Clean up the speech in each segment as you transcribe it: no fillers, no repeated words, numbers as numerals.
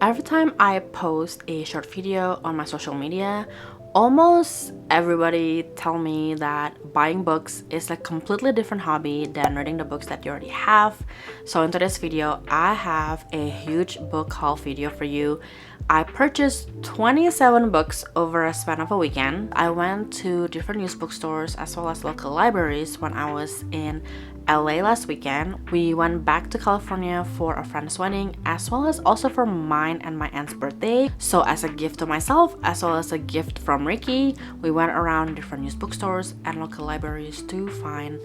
Every time I post a short video on my social media, almost everybody tell me that buying books is a completely different hobby than reading the books that you already have. So in today's video, I have a huge book haul video for you. I purchased 27 books over a span of a weekend. I went to different used bookstores as well as local libraries when I was in LA last weekend. We went back to California for a friend's wedding as well as also for mine and my aunt's birthday. So as a gift to myself as well as a gift from Ricky, we went around different used bookstores and local libraries to find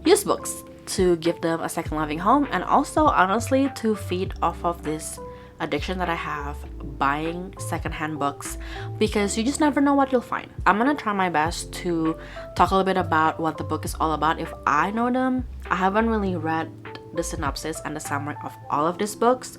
used books to give them a second loving home, and also honestly to feed off of this addiction that I have, buying secondhand books, because you just never know what you'll find. I'm gonna try my best to talk a little bit about what the book is all about if I know them. I haven't really read the synopsis and the summary of all of these books,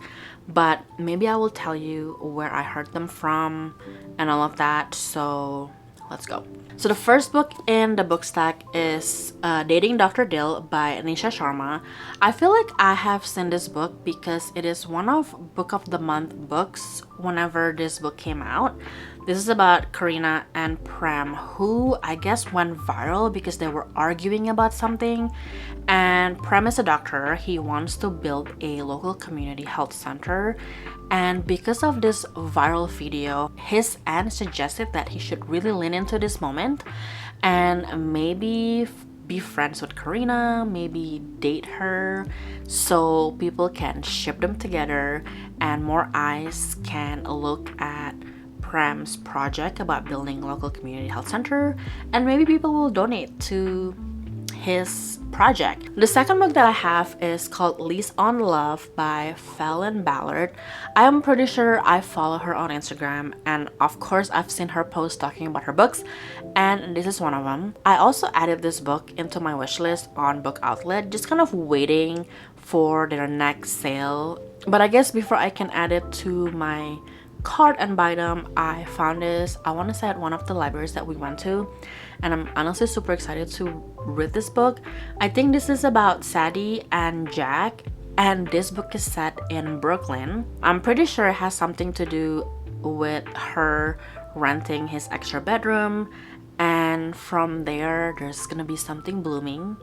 but maybe I will tell you where I heard them from and all of that. So let's go. So the first book in the book stack is Dating Dr. Dill by Nisha Sharma. I feel like I have seen this book because it is one of Book of the Month books whenever this book came out. This is about Karina and Prem, who I guess went viral because they were arguing about something. And Prem is a doctor. He wants to build a local community health center. And because of this viral video, his aunt suggested that he should really lean into this moment and maybe be friends with Karina, maybe date her, so people can ship them together and more eyes can look at Prem's project about building a local community health center, and maybe people will donate to his project. The second book that I have is called Lease on Love by Fallon Ballard. I am pretty sure I follow her on Instagram, and of course I've seen her post talking about her books, and this is one of them. I also added this book into my wish list on Book Outlet, just kind of waiting for their next sale. But I guess before I can add it to my cart and buy them, I found this, I want to say, at one of the libraries that we went to, and I'm honestly super excited to read this book. I think this is about Sadie and Jack, and this book is set in Brooklyn. I'm pretty sure it has something to do with her renting his extra bedroom, and from there's gonna be something blooming,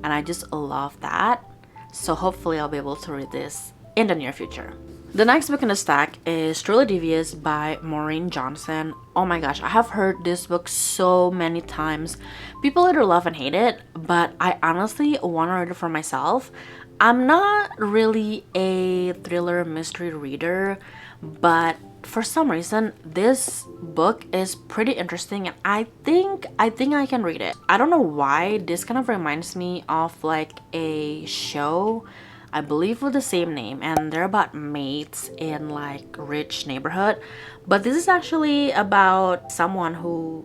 and I just love that. So hopefully I'll be able to read this in the near future. The next book in the stack is Truly Devious by Maureen Johnson. Oh my gosh, I have heard this book so many times. People either love and hate it, but I honestly want to read it for myself. I'm not really a thriller mystery reader, but for some reason this book is pretty interesting, and I think I can read it. I don't know why. This kind of reminds me of like a show, I believe, with the same name, and they're about mates in like rich neighborhood, but this is actually about someone who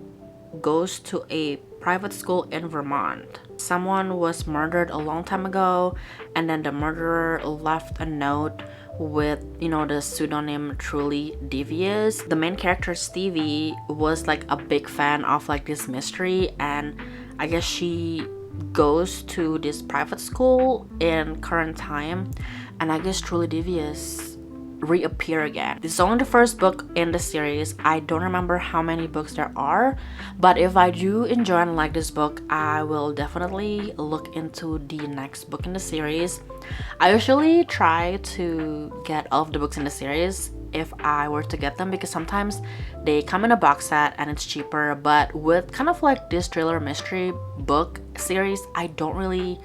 goes to a private school in Vermont. Someone was murdered a long time ago, and then the murderer left a note with, you know, the pseudonym Truly Devious. The main character, Stevie, was like a big fan of like this mystery, and I guess she goes to this private school in current time, and I guess Truly Devious reappear again. This is only the first book in the series. I don't remember how many books there are, but if I do enjoy and like this book, I will definitely look into the next book in the series. I usually try to get all of the books in the series if I were to get them, because sometimes they come in a box set and it's cheaper, but with kind of like this thriller mystery book series, I don't really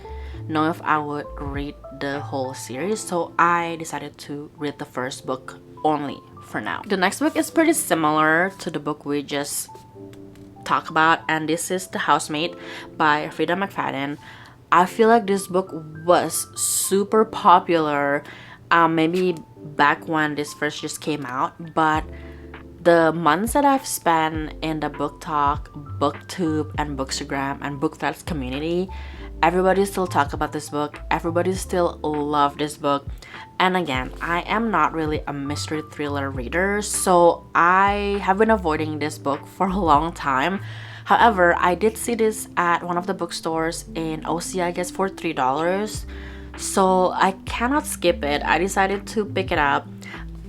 know if I would read the whole series, so I decided to read the first book only for now. The next book is pretty similar to the book we just talked about, and this is The Housemate by Frida McFadden. I feel like this book was super popular maybe back when this first just came out, but the months that I've spent in the book talk, booktube, and bookstagram and book threads community, everybody still talk about this book, everybody still love this book. And again, I am not really a mystery thriller reader, so I have been avoiding this book for a long time. However, I did see this at one of the bookstores in OC, I guess, for $3, so I cannot skip it. I decided to pick it up.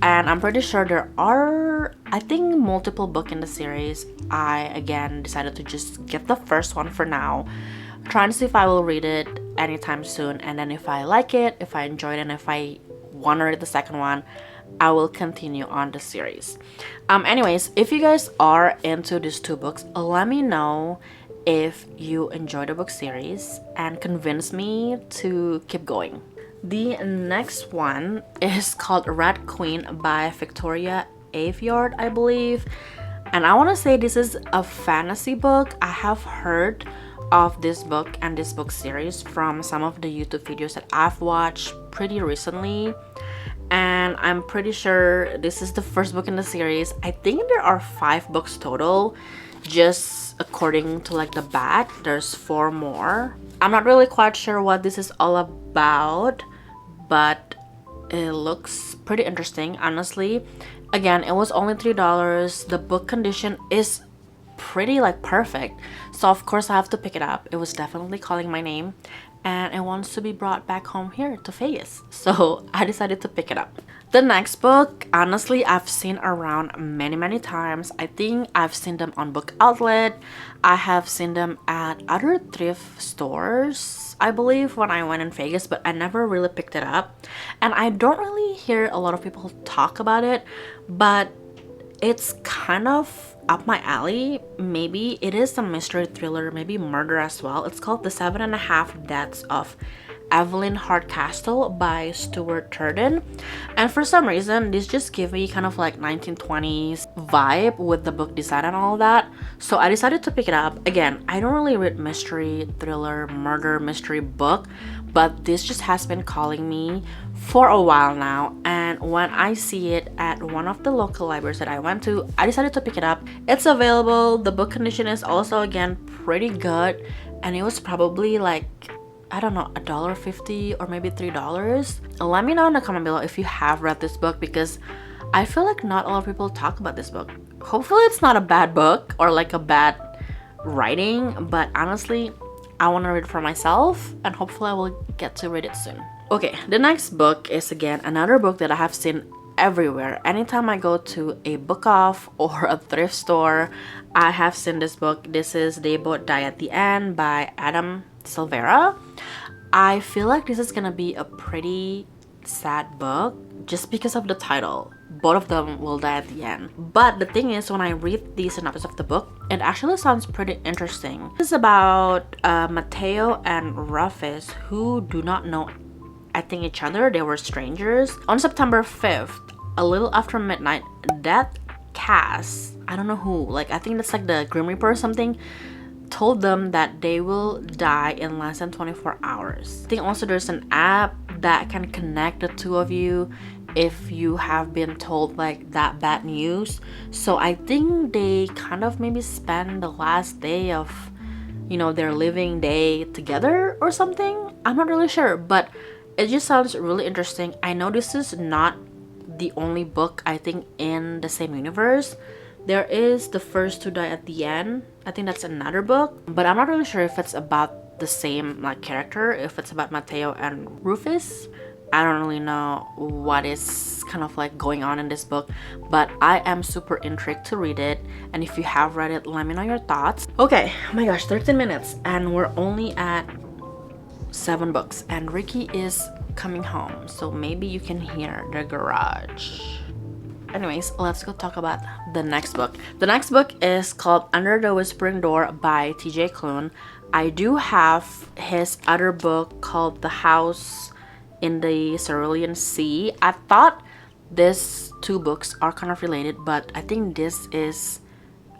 and I'm pretty sure there are, I think, multiple books in the series. I again decided to just get the first one for now, trying to see if I will read it anytime soon, and then if I like it, if I enjoy it, and if I want to read the second one, I will continue on the series. Anyways, if you guys are into these two books, let me know if you enjoy the book series and convince me to keep going. The next one is called Red Queen by Victoria Aveyard, I believe. And I want to say this is a fantasy book. I have heard of this book and this book series from some of the YouTube videos that I've watched pretty recently. And I'm pretty sure this is the first book in the series. I think there are 5 books total, just according to like the back. There's 4 more. I'm not really quite sure what this is all about, but it looks pretty interesting, honestly. Again, it was only $3. The book condition is pretty like perfect, so of course I have to pick it up. It was definitely calling my name, and it wants to be brought back home here to Vegas, so I decided to pick it up. The next book, honestly, I've seen around many times. I think I've seen them on Book Outlet. I have seen them at other thrift stores, I believe, when I went in Vegas, but I never really picked it up. And I don't really hear a lot of people talk about it, but it's kind of up my alley. Maybe it is a mystery thriller, maybe murder as well. It's called The 7.5 Deaths of Evelyn Hardcastle by Stuart Turton, and for some reason this just gave me kind of like 1920s vibe with the book design and all that, so I decided to pick it up. Again, I don't really read mystery, thriller, murder mystery book, but this just has been calling me for a while now, and when I see it at one of the local libraries that I went to, I decided to pick it up. It's available. The book condition is also again pretty good, and it was probably like, I don't know, $1.50 or maybe $3. Let me know in the comment below if you have read this book, because I feel like not a lot of people talk about this book. Hopefully it's not a bad book or like a bad writing, but honestly, I want to read it for myself, and hopefully I will get to read it soon. Okay, the next book is again another book that I have seen everywhere. Anytime I go to a book off or a thrift store, I have seen this book. This is They Both Die at the End by Adam Silvera. I feel like this is gonna be a pretty sad book just because of the title. Both of them will die at the end. But the thing is, when I read the synopsis of the book, it actually sounds pretty interesting. It's about Mateo and Rufus, who do not know, I think, each other. They were strangers. On September 5th, a little after midnight, Death Cass, I don't know who, like I think that's like the Grim Reaper or something, told them that they will die in less than 24 hours. I think also there's an app that can connect the two of you if you have been told like that bad news. So I think they kind of maybe spend the last day of, you know, their living day together or something. I'm not really sure, but it just sounds really interesting. I know this is not the only book, I think, in the same universe. There is The First to Die at the End. I think that's another book, but I'm not really sure if it's about the same like character, if it's about Mateo and Rufus. I don't really know what is kind of like going on in this book, but I am super intrigued to read it, and if you have read it, let me know your thoughts. Okay, oh my gosh, 13 minutes and we're only at 7 books, and Ricky is coming home, so maybe you can hear the garage. Anyways, let's go talk about the next book. The next book is called Under the Whispering Door by TJ Klune. I do have his other book called The House in the Cerulean Sea. I thought these 2 books are kind of related, but I think this is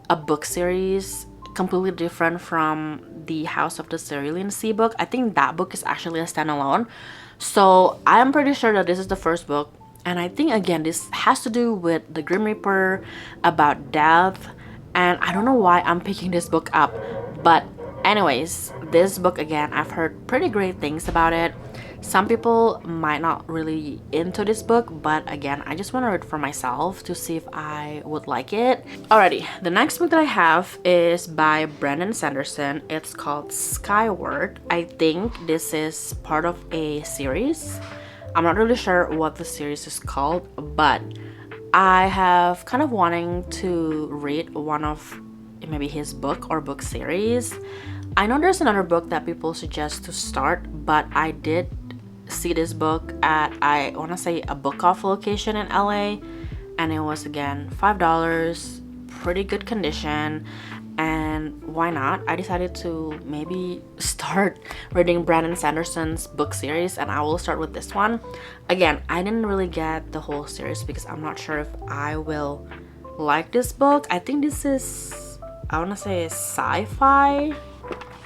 a book series completely different from the House of the Cerulean Sea book. I think that book is actually a standalone. So I'm pretty sure that this is the first book. And I think, again, this has to do with the Grim Reaper, about death, and I don't know why I'm picking this book up. But anyways, this book, again, I've heard pretty great things about it. Some people might not really into this book, but again, I just want to read for myself to see if I would like it. Alrighty, the next book that I have is by Brandon Sanderson. It's called Skyward. I think this is part of a series. I'm not really sure what the series is called, but I have kind of wanting to read one of maybe his book or book series. I know there's another book that people suggest to start, but I did see this book at, I want to say, a book off location in LA, and it was again $5, pretty good condition. And why not? I decided to maybe start reading Brandon Sanderson's book series, and I will start with this one. Again, I didn't really get the whole series because I'm not sure if I will like this book. I think this is, I want to say, sci-fi.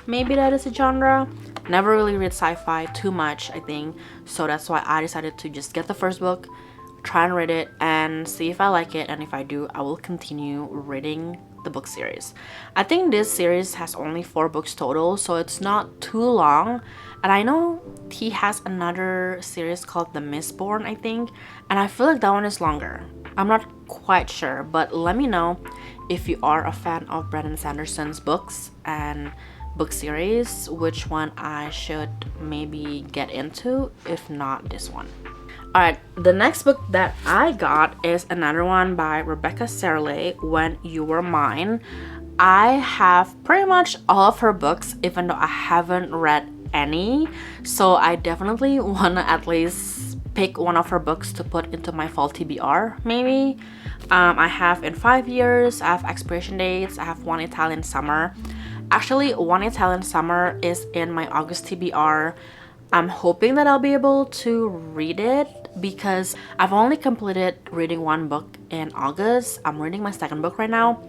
Maybe that is a genre. Never really read sci-fi too much, I think. So that's why I decided to just get the first book, try and read it, and see if I like it. And if I do, I will continue reading the book series. I think this series has only 4 books total, so it's not too long. And I know he has another series called The Mistborn, I think, and I feel like that one is longer. I'm not quite sure, but let me know if you are a fan of Brandon Sanderson's books and book series, which one I should maybe get into, if not this one. Alright, the next book that I got is another one by Rebecca Serle, When You Were Mine. I have pretty much all of her books, even though I haven't read any, so I definitely want to at least pick one of her books to put into my fall TBR, maybe. I have In 5 Years, I have Expiration Dates, I have One Italian Summer. Actually, One Italian Summer is in my August TBR. I'm hoping that I'll be able to read it because I've only completed reading 1 book in August. I'm reading my 2nd book right now.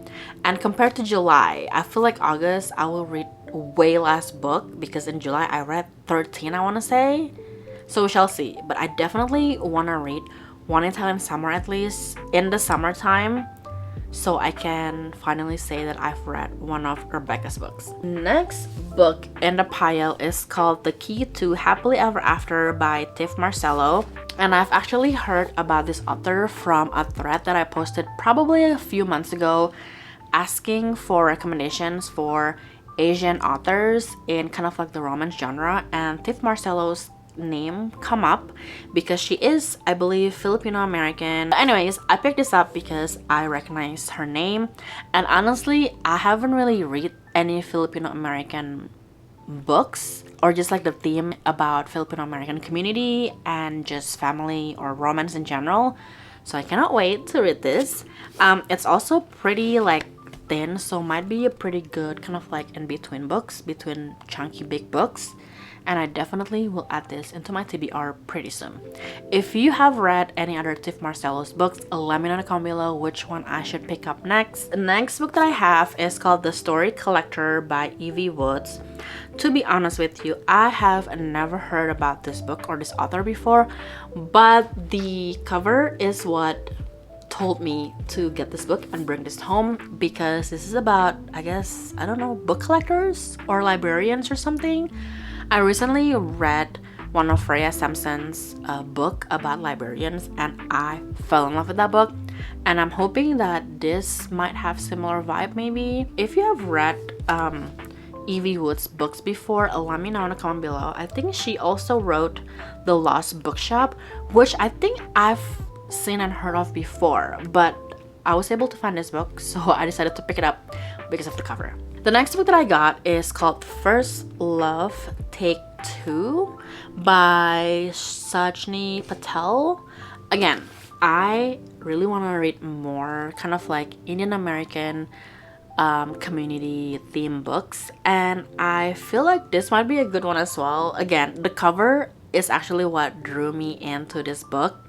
And compared to July, I feel like August I will read way less book because in July I read 13, I want to say. So we shall see. But I definitely want to read One Italian Summer at least in the summertime, so I can finally say that I've read one of Rebecca's books. Next book in the pile is called The Key to Happily Ever After by Tiff Marcello. And I've actually heard about this author from a thread that I posted probably a few months ago asking for recommendations for Asian authors in kind of like the romance genre, and Tiff Marcello's name come up because she is, I believe, Filipino American. But anyways, I picked this up because I recognized her name, and honestly I haven't really read any Filipino American books or just like the theme about Filipino American community and just family or romance in general, so I cannot wait to read this. It's also pretty like thin, so might be a pretty good kind of like in between books, between chunky big books. And I definitely will add this into my TBR pretty soon. If you have read any other Tiff Marcello's books, let me know in the comment below which one I should pick up next. The next book that I have is called The Story Collector by Evie Woods. To be honest with you, I have never heard about this book or this author before, but the cover is what told me to get this book and bring this home, because this is about, I guess, I don't know, book collectors or librarians or something. I recently read one of Freya Sampson's book about librarians, and I fell in love with that book, and I'm hoping that this might have similar vibe maybe. If you have read Evie Woods books before, let me know in the comment below. I think she also wrote The Lost Bookshop, which I think I've seen and heard of before, but I was able to find this book, so I decided to pick it up because of the cover. The next book that I got is called First Love Take 2 by Sajni Patel. Again, I really want to read more kind of like Indian American community theme books, and I feel like this might be a good one as well. Again, the cover is actually what drew me into this book.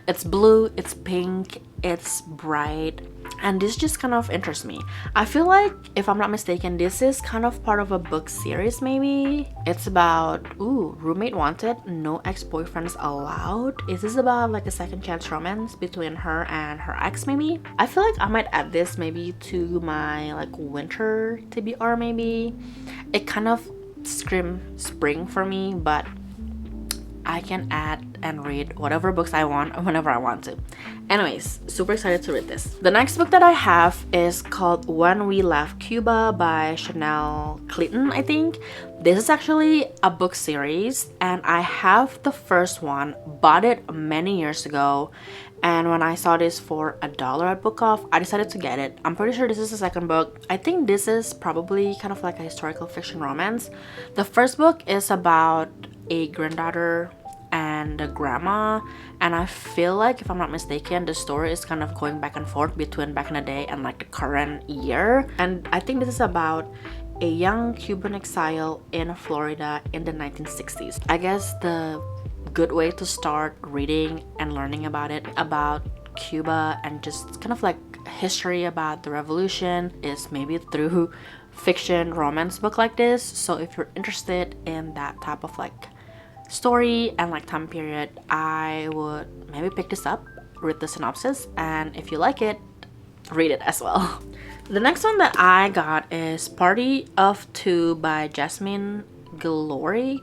It's blue, it's pink, it's bright, and this just kind of interests me. I feel like, if I'm not mistaken, this is kind of part of a book series maybe. It's about, roommate wanted, no ex-boyfriends allowed. Is this about like a second chance romance between her and her ex maybe? I feel like I might add this maybe to my like winter TBR maybe. It kind of screams spring for me, but I can add and read whatever books I want whenever I want to. Anyways, super excited to read this. The next book that I have is called When We Left Cuba by Chanel Clinton, I think. This is actually a book series, and I have the first one, bought it many years ago, and when I saw this for $1 at Book Off, I decided to get it. I'm pretty sure this is the second book. I think this is probably kind of like a historical fiction romance. The first book is about a granddaughter and a grandma, and I feel like, if I'm not mistaken, the story is kind of going back and forth between back in the day and like the current year. And I think this is about a young Cuban exile in Florida in the 1960s. I guess the good way to start reading and learning about it, about Cuba, and just kind of like history about the revolution, is maybe through fiction romance book like this. So if you're interested in that type of like story and like time period, I would maybe pick this up, read the synopsis, and if you like it, read it as well. The next one that I got is Party of Two by Jasmine Guillory.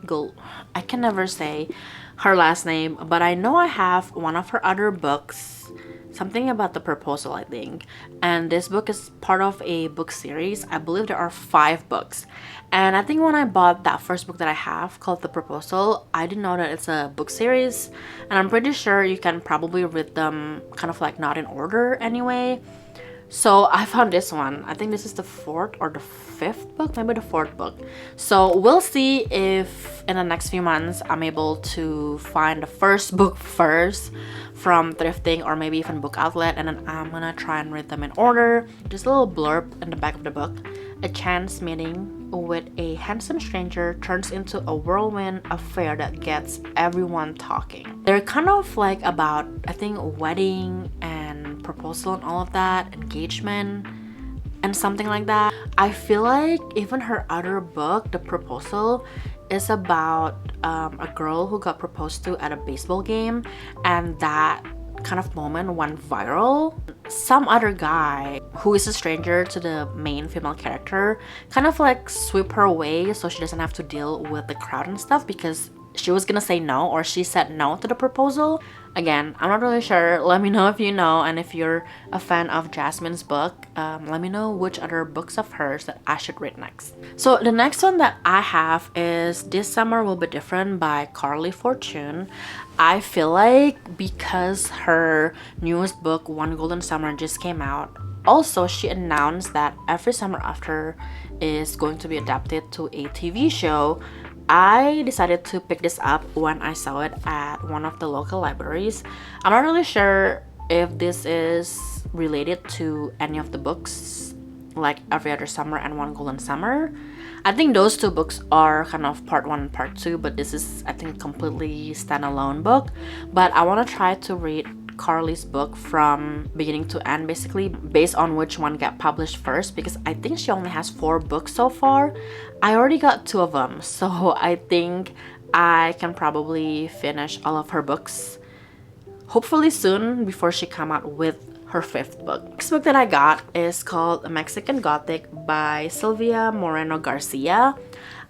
I can never say her last name, but I know I have one of her other books, something about the proposal, I think. And this book is part of a book series. I believe there are 5 books. And I think when I bought that first book that I have called The Proposal, I didn't know that it's a book series. And I'm pretty sure you can probably read them kind of like not in order anyway. So I found this one. I think this is the 4th or the 5th book, maybe the 4th book. So we'll see if in the next few months I'm able to find the first book first from thrifting or maybe even book outlet, and then I'm gonna try and read them in order. Just a little blurb in the back of the book. A chance meeting with a handsome stranger turns into a whirlwind affair that gets everyone talking. They're kind of like about, I think, wedding and proposal and all of that, engagement and something like that. I feel like even her other book, The Proposal, is about a girl who got proposed to at a baseball game, and that kind of moment went viral. Some other guy who is a stranger to the main female character kind of like sweep her away so she doesn't have to deal with the crowd and stuff, because she was gonna say no, or she said no to the proposal. Again, I'm not really sure. Let me know if you know, and if you're a fan of Jasmine's book, let me know which other books of hers that I should read next. So the next one that I have is This Summer Will Be Different by Carly Fortune. I feel like because her newest book, One Golden Summer, just came out, also she announced that Every Summer After is going to be adapted to a TV show. I decided to pick this up when I saw it at one of the local libraries. I'm not really sure if this is related to any of the books, like Every Other Summer and One Golden Summer. I think those 2 books are kind of part 1 and part 2, but this is, I think, a completely standalone book. But I want to try to read Carly's book from beginning to end, basically based on which one got published first, because I think she only has 4 books so far. I already got 2 of them, so I think I can probably finish all of her books hopefully soon before she come out with her 5th book. Next book that I got is called Mexican Gothic by Silvia Moreno Garcia.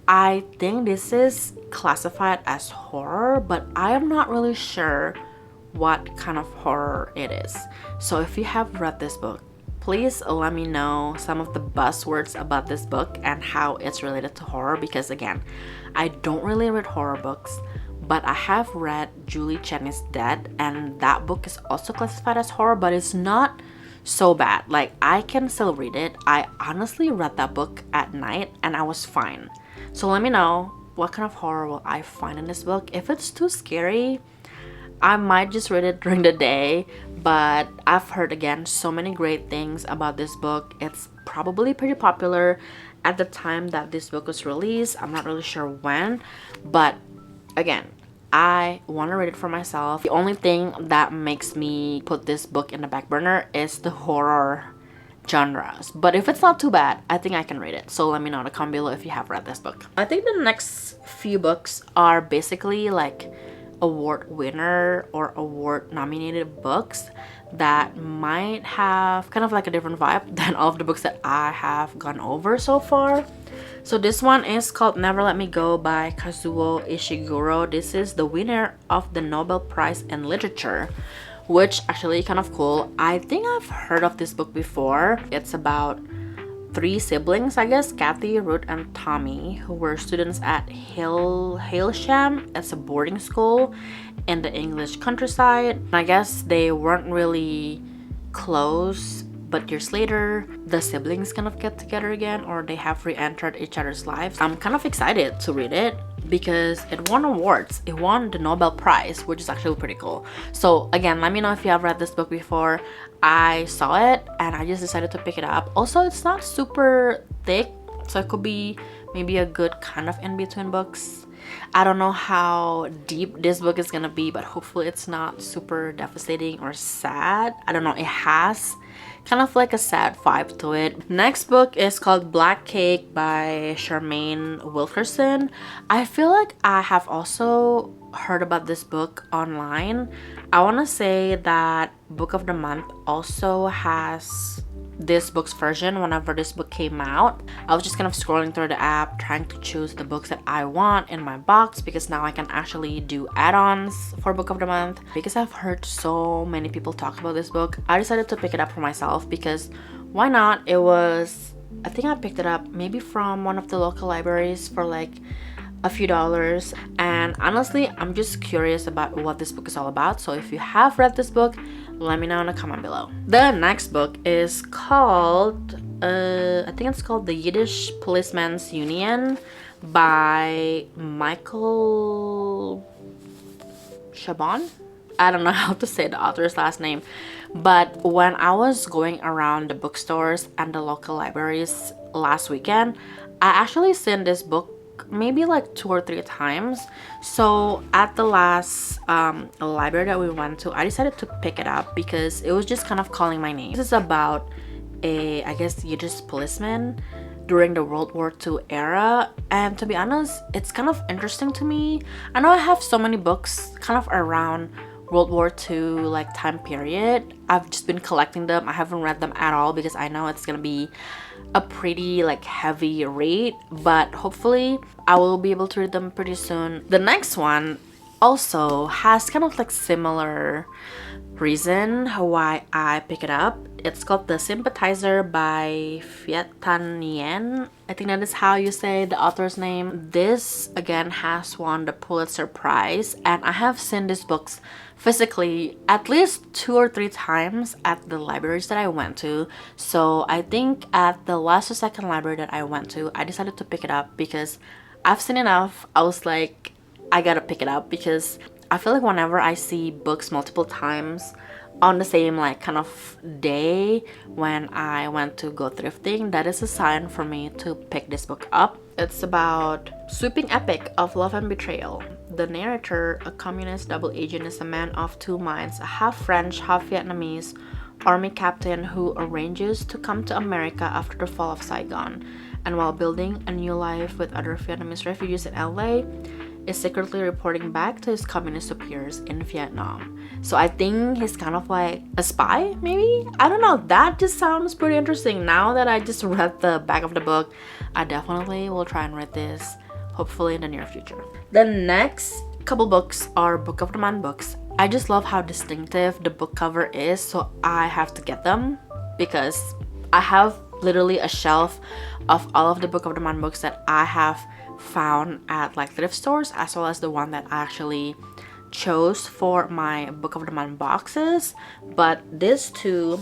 I think this is classified as horror, but I am not really sure what kind of horror it is. So if you have read this book, please let me know some of the buzzwords about this book and how it's related to horror, because again, I don't really read horror books, but I have read Julie Chen is Dead, and that book is also classified as horror, but it's not so bad. Like, I can still read it. I honestly read that book at night and I was fine. So let me know what kind of horror will I find in this book. If it's too scary, I might just read it during the day, but I've heard, again, so many great things about this book. It's probably pretty popular at the time that this book was released. I'm not really sure when, but again, I want to read it for myself. The only thing that makes me put this book in the back burner is the horror genres. But if it's not too bad, I think I can read it. So let me know in the comment below if you have read this book. I think the next few books are basically like award winner or award nominated books that might have kind of like a different vibe than all of the books that I have gone over so far. So this one is called Never Let Me Go by Kazuo Ishiguro. This is the winner of the Nobel Prize in Literature, which actually kind of cool. I think I've heard of this book before. It's about three siblings, I guess, Kathy, Ruth, and Tommy, who were students at Hailsham. It's a boarding school in the English countryside. I guess they weren't really close, but years later, the siblings kind of get together again, or they have re-entered each other's lives. I'm kind of excited to read it because it won awards. It won the Nobel Prize, which is actually pretty cool. So again, let me know if you have read this book before. I saw it and I just decided to pick it up. Also, it's not super thick, so it could be maybe a good kind of in-between books. I don't know how deep this book is gonna be, but hopefully it's not super devastating or sad. I don't know, it has kind of like a sad vibe to it. Next book is called Black Cake by Charmaine Wilkerson. I feel like I have also heard about this book online. I want to say that Book of the Month also has this book's version whenever this book came out. I was just kind of scrolling through the app trying to choose the books that I want in my box, because now I can actually do add-ons for Book of the Month. Because I've heard so many people talk about this book, I decided to pick it up for myself because why not? It was, I think I picked it up maybe from one of the local libraries for like a few dollars, and honestly I'm just curious about what this book is all about. So if you have read this book, let me know in the comment below. The next book is called I think it's called The Yiddish Policeman's Union by Michael Chabon. I don't know how to say the author's last name, but when I was going around the bookstores and the local libraries last weekend, I actually seen this book maybe like 2 or 3 times. So at the last library that we went to, I decided to pick it up because it was just kind of calling my name. This is about a, I guess, Yiddish policeman during the World War II era, and to be honest, it's kind of interesting to me. I know I have so many books kind of around World War II like time period. I've just been collecting them. I haven't read them at all because I know it's gonna be a pretty like heavy read, but hopefully I will be able to read them pretty soon. The next one also has kind of like similar reason why I pick it up. It's called The Sympathizer by Fietan Yen. I think that is how you say the author's name. This again has won the Pulitzer Prize, and I have seen these books physically at least 2 or 3 times at the libraries that I went to. So I think at the last or second library that I went to, I decided to pick it up because I've seen enough. I was like, I gotta pick it up because I feel like whenever I see books multiple times on the same like kind of day when I went to go thrifting, that is a sign for me to pick this book up. It's about sweeping epic of love and betrayal. The narrator, a communist double agent, is a man of two minds, a half French, half Vietnamese army captain who arranges to come to America after the fall of Saigon, and while building a new life with other Vietnamese refugees in LA, is secretly reporting back to his communist superiors in Vietnam. So I think he's kind of like a spy, maybe? I don't know, that just sounds pretty interesting. Now that I just read the back of the book, I definitely will try and read this, hopefully in the near future. The next couple books are Book of the Month books. I just love how distinctive the book cover is, so I have to get them because I have literally a shelf of all of the Book of the Month books that I have found at like thrift stores, as well as the one that I actually chose for my Book of the Month boxes. But these two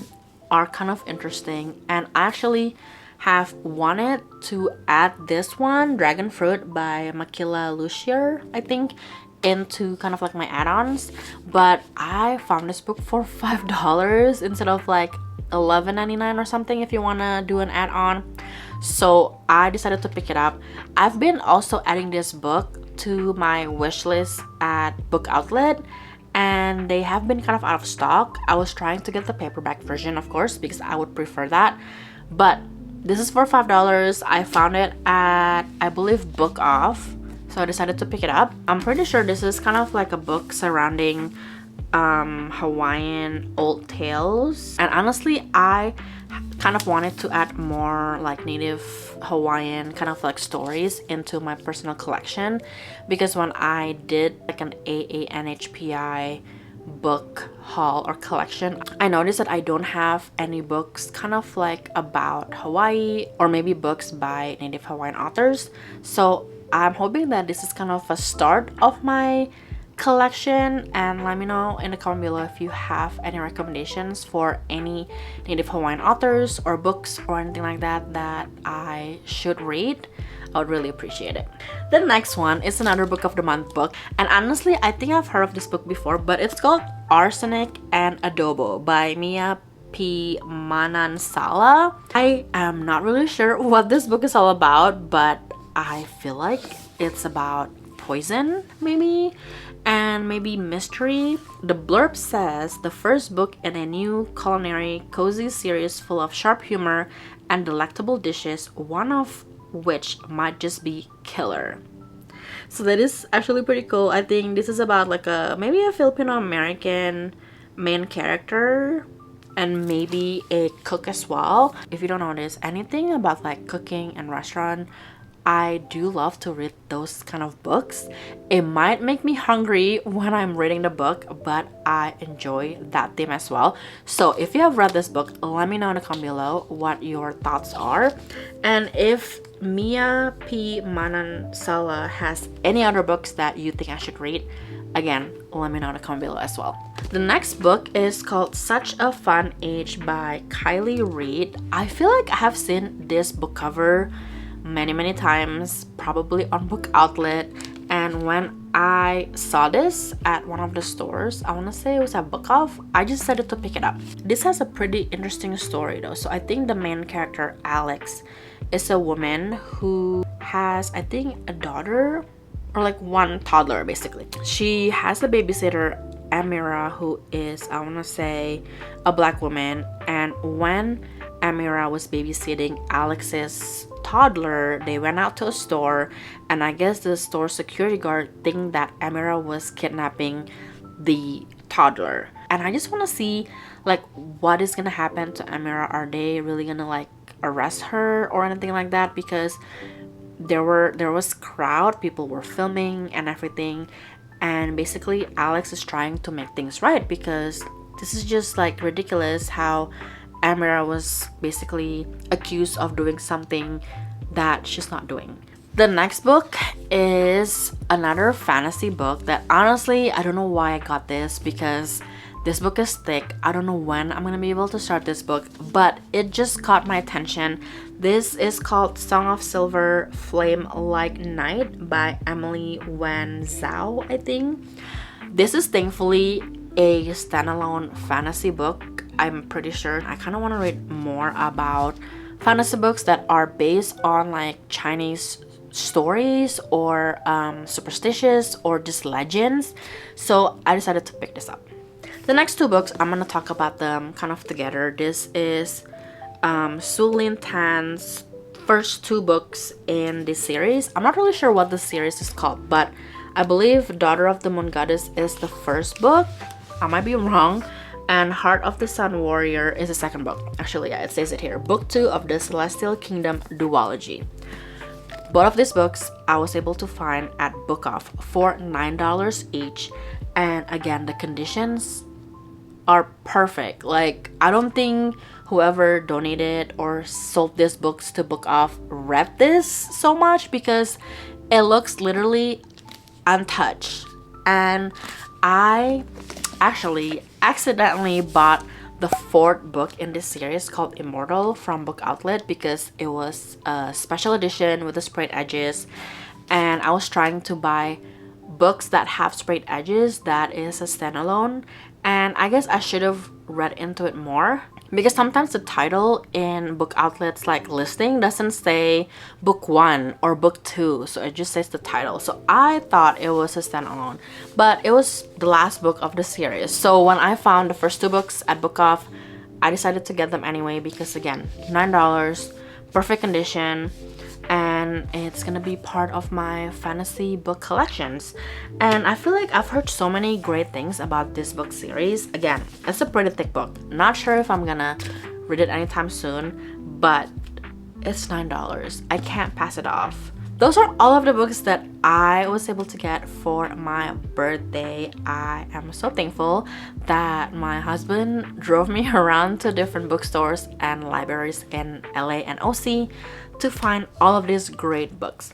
are kind of interesting, and I actually have wanted to add this one, Dragon Fruit by Makila Lucier, I think, into kind of like my add-ons, but I found this book for $5 instead of like $11.99 or something if you want to do an add-on. So I decided to pick it up. I've been also adding this book to my wish list at Book Outlet, and they have been kind of out of stock. I was trying to get the paperback version, of course, because I would prefer that, but this is for $5. I found it at, I believe, Book Off, so I decided to pick it up. I'm pretty sure this is kind of like a book surrounding Hawaiian old tales, and honestly I kind of wanted to add more like native Hawaiian kind of like stories into my personal collection, because when I did like an AANHPI book haul or collection. I noticed that I don't have any books kind of like about Hawaii or maybe books by native Hawaiian authors. So I'm hoping that this is kind of a start of my collection, and let me know in the comment below if you have any recommendations for any native Hawaiian authors or books or anything like that that I should read. I would really appreciate it. The next one is another book of the month book, and honestly I think I've heard of this book before, but it's called Arsenic and Adobo by Mia P. Manansala. I am not really sure what this book is all about, but I feel like it's about poison maybe, and maybe mystery. The blurb says the first book in a new culinary cozy series full of sharp humor and delectable dishes, one of which might just be killer. So that is actually pretty cool. I think this is about like maybe a Filipino American main character and maybe a cook as well. If you don't notice anything about like cooking and restaurant, I do love to read those kind of books. It might make me hungry when I'm reading the book, but I enjoy that theme as well. So if you have read this book, let me know in the comment below what your thoughts are. And if Mia P. Manansala has any other books that you think I should read, again, let me know in the comment below as well. The next book is called Such a Fun Age by Kylie Reid. I feel like I have seen this book cover many times, probably on Book Outlet, and when I saw this at one of the stores, I want to say it was at Book Off, I just decided to pick it up. This has a pretty interesting story though. So I think the main character, Alex, is a woman who has, I think, a daughter or like one toddler basically. She has a babysitter, Amira, who is, I want to say, a black woman, and when Amira was babysitting Alex's toddler, they went out to a store, and I guess the store security guard think that Amira was kidnapping the toddler. And I just want to see like what is gonna happen to Amira. Are they really gonna like arrest her or anything like that? Because there was crowd, people were filming and everything, and basically Alex is trying to make things right, because this is just like ridiculous how Amira was basically accused of doing something that she's not doing. The next book is another fantasy book that honestly I don't know why I got this, because this book is thick. I don't know when I'm gonna be able to start this book, but it just caught my attention. This is called Song of Silver Flame Like Night by Emily Wen Zhao, I think. This is thankfully a standalone fantasy book. I'm pretty sure I kind of want to read more about fantasy books that are based on like Chinese stories or superstitious or just legends. So I decided to pick this up. The next two books, I'm going to talk about them kind of together. This is Su Lin Tan's first two books in this series. I'm not really sure what the series is called, but I believe Daughter of the Moon Goddess is the first book. I might be wrong. And Heart of the Sun Warrior is the second book. Actually, yeah, it says it here. Book 2 of the Celestial Kingdom duology. Both of these books I was able to find at Book Off for $9 each. And again, the conditions are perfect. Like, I don't think whoever donated or sold these books to Book Off read this so much, because it looks literally untouched. And I actually accidentally bought the fourth book in this series called Immortal from Book Outlet, because it was a special edition with the sprayed edges, and I was trying to buy books that have sprayed edges that is a standalone, and I guess I should have read into it more, because sometimes the title in Book Outlet's like listing doesn't say book 1 or book 2, so it just says the title. So I thought it was a standalone, but it was the last book of the series. So when I found the first two books at Book Off, I decided to get them anyway, because again, $9, perfect condition, and it's gonna be part of my fantasy book collections. And I feel like I've heard so many great things about this book series. Again, it's a pretty thick book. Not sure if I'm gonna read it anytime soon, but it's $9. I can't pass it off. those are all of the books that I was able to get for my birthday. I am so thankful that my husband drove me around to different bookstores and libraries in LA and OC to find all of these great books.